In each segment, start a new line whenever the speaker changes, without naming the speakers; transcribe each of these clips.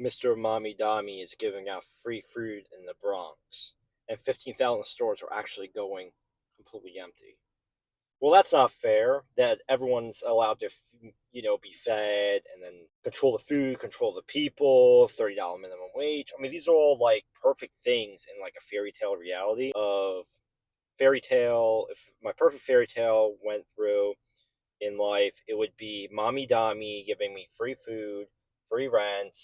Mr. Mamdani is giving out free food in the Bronx, and 15,000 stores are actually going completely empty. Well, that's not fair that everyone's allowed to, be fed and then control the food, control the people, $30 minimum wage. I mean, these are all like perfect things in like a fairy tale reality of fairy tale. If my perfect fairy tale went through in life, it would be mommy Dami giving me free food, free rent,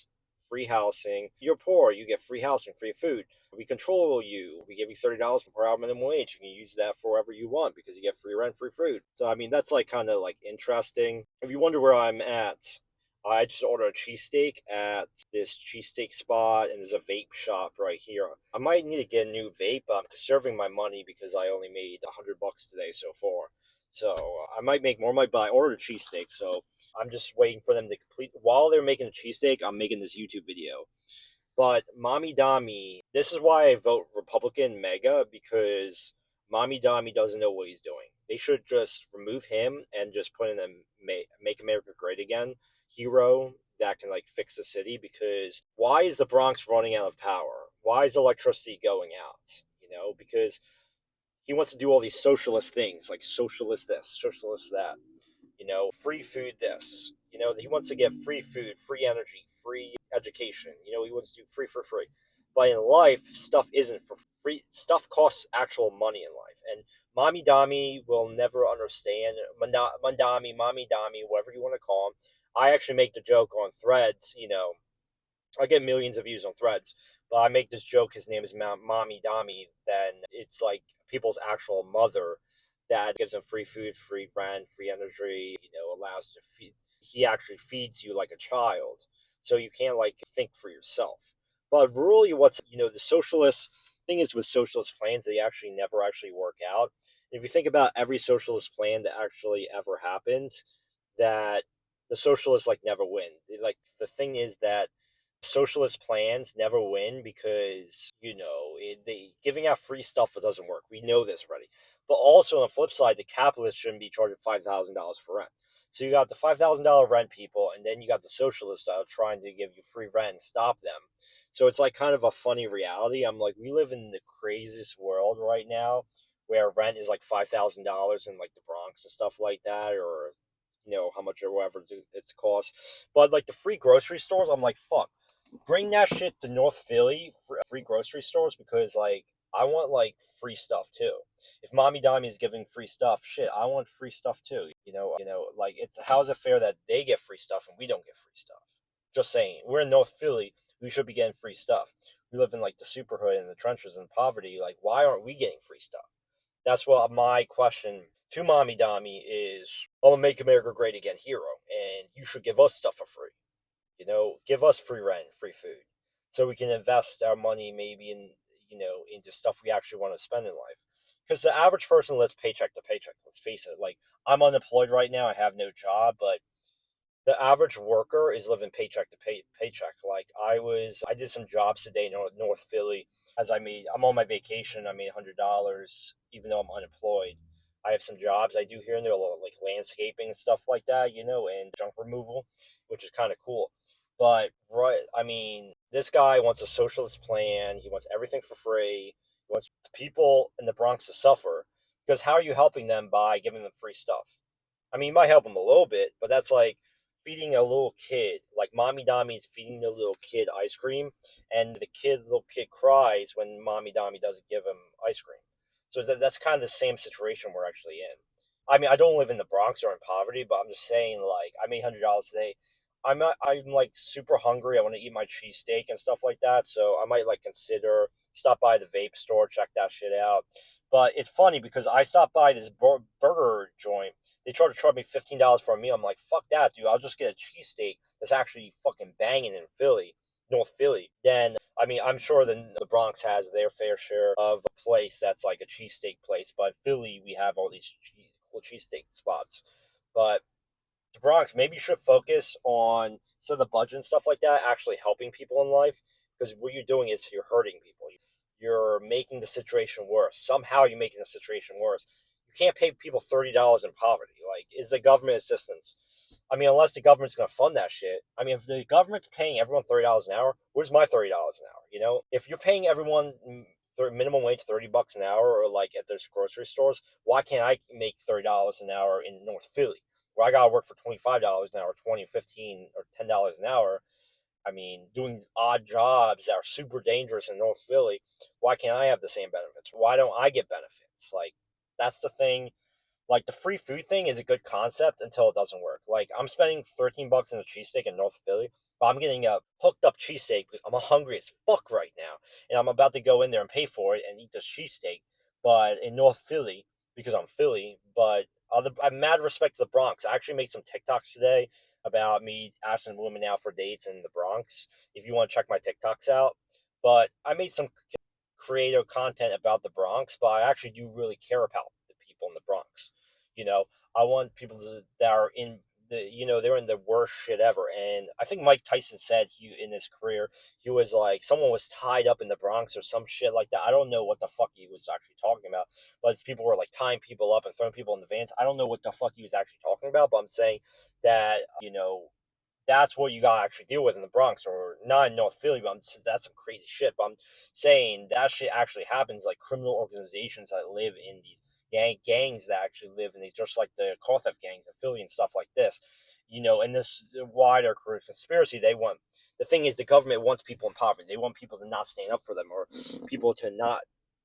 free housing. You're poor, you get free housing, free food. We control you. We give you $30 per hour minimum wage. You can use that for whatever you want because you get free rent, free food. So I mean that's like kind of like interesting. If you wonder where I'm at, I just ordered a cheesesteak at this cheesesteak spot, and there's a vape shop right here. I might need to get a new vape, but I'm conserving my money because I only made $100 today so far. So I might make more money, but I ordered a cheesesteak, so I'm just waiting for them to complete. While they're making the cheesesteak, I'm making this YouTube video. But Mommy Dami, this is why I vote Republican mega, because Mommy Dami doesn't know what he's doing. They should just remove him and just put in a Make America Great Again hero that can like fix the city. Because why is the Bronx running out of power? Why is electricity going out? Because he wants to do all these socialist things, like socialist this, socialist that, free food this. He wants to get free food, free energy, free education. He wants to do free for free. But in life, stuff isn't for free. Stuff costs actual money in life. And Mommy Dami will never understand. Mandami, Mommy Dami, whatever you want to call him. I actually make the joke on threads, I get millions of views on threads, but I make this joke. His name is Mommy Dami. Then it's like people's actual mother that gives them free food, free rent, free energy. Allows to feed. He actually feeds you like a child, so you can't like think for yourself. But really, what's the socialist thing is with socialist plans, they actually never actually work out. If you think about every socialist plan that actually ever happened, that the socialists like never win. Like the thing is that socialist plans never win because they giving out free stuff that doesn't work. We know this already. But also on the flip side, the capitalists shouldn't be charging $5,000 for rent. So you got the $5,000 rent people, and then you got the socialists that are trying to give you free rent and stop them. So it's like kind of a funny reality. I'm like, we live in the craziest world right now, where rent is like $5,000 in like the Bronx and stuff like that, or how much or whatever it's cost. But like the free grocery stores, I'm like, fuck, bring that shit to North Philly for free grocery stores, because like I want like free stuff too. If Mommy Dami is giving free stuff, shit, I want free stuff too. Like it's how is it fair that they get free stuff and we don't get free stuff? Just saying, we're in North Philly, we should be getting free stuff. We live in like the superhood and the trenches and poverty. Like, why aren't we getting free stuff? That's what my question to Mommy Dami is. I'm gonna make America great again, hero, and you should give us stuff for free. Give us free rent, free food, so we can invest our money maybe into stuff we actually want to spend in life. Because the average person lives paycheck to paycheck. Let's face it. Like, I'm unemployed right now. I have no job, but the average worker is living paycheck to paycheck. Like I did some jobs today in North Philly. I'm on my vacation. I made $100, even though I'm unemployed. I have some jobs I do here and there, a lot of like landscaping and stuff like that, and junk removal, which is kind of cool. But right, I mean, this guy wants a socialist plan. He wants everything for free. He wants people in the Bronx to suffer, because how are you helping them by giving them free stuff? I mean, you might help them a little bit, but that's like feeding a little kid. Like Mommy Dami is feeding the little kid ice cream, and little kid cries when Mommy Dami doesn't give him ice cream. So that's kind of the same situation we're actually in. I mean, I don't live in the Bronx or in poverty, but I'm just saying, like, I made $100 today. I'm like super hungry. I want to eat my cheesesteak and stuff like that. So I might like consider stop by the vape store, check that shit out. But it's funny because I stopped by this burger joint. They tried to charge me $15 for a meal. I'm like, fuck that, dude. I'll just get a cheesesteak that's actually fucking banging in Philly, North Philly. Then, I mean, I'm sure the Bronx has their fair share of a place that's like a cheesesteak place. But Philly, we have all these cool cheesesteak spots. But the Bronx maybe should focus on some of the budget and stuff like that, actually helping people in life. Because what you're doing is you're hurting people. You're making the situation worse. Somehow you're making the situation worse. You can't pay people $30 in poverty. Like, is the government assistance? I mean, unless the government's gonna fund that shit. I mean, if the government's paying everyone $30 an hour, where's my $30 an hour? You know, if you're paying everyone minimum wage $30 an hour, or like at there's grocery stores, why can't I make $30 an hour in North Philly, where I gotta work for $25 an hour, 20, 15, or $10 an hour? I mean, doing odd jobs that are super dangerous in North Philly. Why can't I have the same benefits? Why don't I get benefits? Like, that's the thing. Like, the free food thing is a good concept until it doesn't work. Like, I'm spending $13 on a cheesesteak in North Philly, but I'm getting a hooked up cheesesteak because I'm hungry as fuck right now, and I'm about to go in there and pay for it and eat this cheesesteak. But in North Philly, because I'm Philly, but I'm mad respect to the Bronx. I actually made some TikToks today about me asking women out for dates in the Bronx. If you want to check my TikToks out, but I made some creative content about the Bronx, but I actually do really care about the people in the Bronx. You know, I want people that are in they're in the worst shit ever. And I think Mike Tyson said he in his career he was like someone was tied up in the Bronx or some shit like that. I don't know what the fuck he was actually talking about, but people were like tying people up and throwing people in the vans. I don't know what the fuck he was actually talking about, but I'm saying that that's what you gotta actually deal with in the Bronx, or not in North Philly. But that's some crazy shit. But I'm saying that shit actually happens. Like criminal organizations that live in these gangs that actually live in these, just like the car theft gangs in Philly and stuff like this. And this wider conspiracy, they want. The thing is, the government wants people in poverty. They want people to not stand up for them, or people to not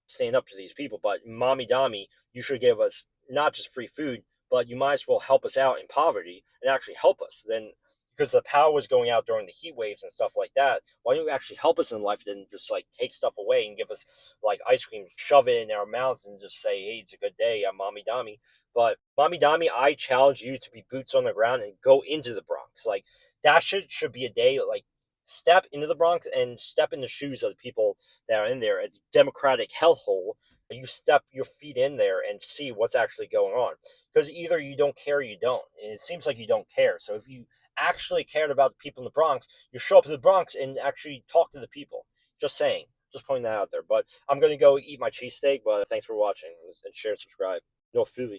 stand up to these people. But mommy Dami, you should give us not just free food, but you might as well help us out in poverty and actually help us. Then because the power was going out during the heat waves and stuff like that. Why don't you actually help us in life than just like take stuff away and give us like ice cream, shove it in our mouths, and just say, "Hey, it's a good day, I'm mommy Dami." But mommy Dami, I challenge you to be boots on the ground and go into the Bronx. Like that should be a day like step into the Bronx and step in the shoes of the people that are in there. It's a democratic hellhole. You step your feet in there and see what's actually going on. Because either you don't care or you don't. And it seems like you don't care. So if you actually cared about the people in the Bronx, you show up to the Bronx and actually talk to the people. Just saying. Just pointing that out there. But I'm going to go eat my cheesesteak. But thanks for watching and share and subscribe. North Philly.